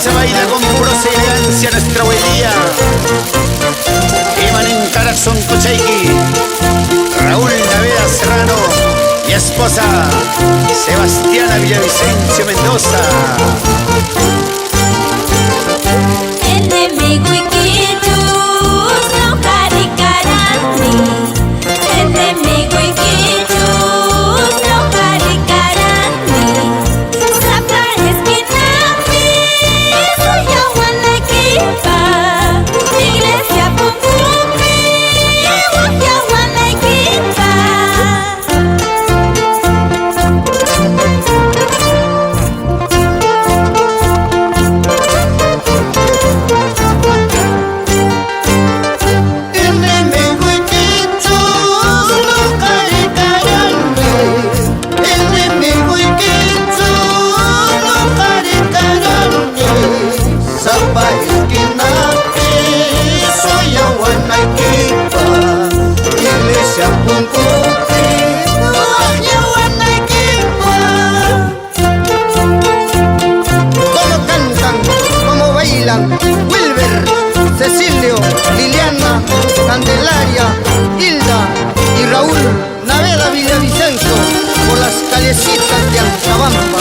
se baila con prosa y elegancia nuestra huelía. Imanen Carazón Cochaiqui, Raúl Naveda Serrano y esposa Sebastiana Villavicencio Mendoza. Enemigo y quichus no caricarani. Enemigo y quichus no caricarani. Sapar esquinami, soy Yahuanaquipa. Iglesia Pupumi, Yahuanaquipa. Wilber, Cecilio, Liliana, Candelaria, Hilda y Raúl Naveda Villavicencio por las callecitas de Antabampa.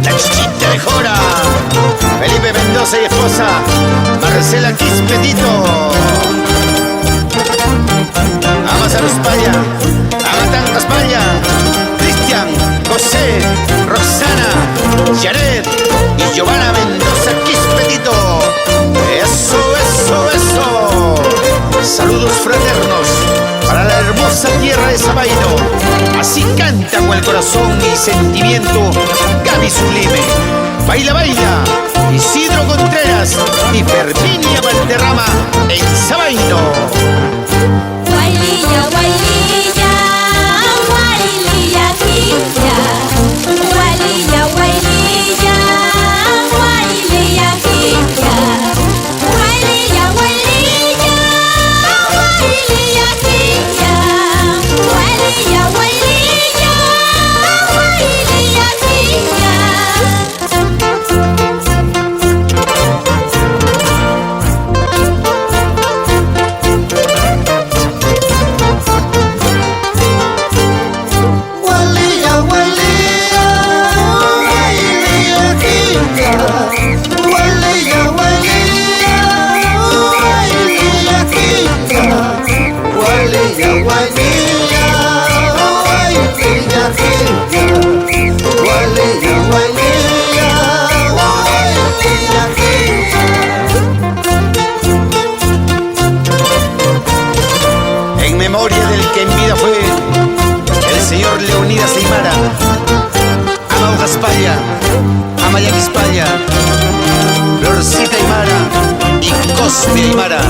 La chichita de Jora, Felipe Mendoza y esposa Marcela Quispetito. Amas a Ruspalla, Amatán Raspalla, Cristian, José, Roxana, Jared y Giovanna Mendoza Quispetito. Eso, eso, eso. Saludos fraternos para la hermosa tierra de Sabaino. Así canta con el corazón y sentimiento Gaby Sublime. Baila, baila, Isidro Contreras y Ferminia Valderrama en Sabaino. Guaililla, guaililla, guaililla, quilla. Guaililla, guaililla, guaililla, quilla. Guaililla, guaililla, guaililla, quilla. Guaililla, guaililla, guaililla, quilla. En memoria del que en vida fue el señor Leonidas Aymara, Amado Gaspalla, Amaya Quispalla, Florcita Aymara y Cosme Aymara.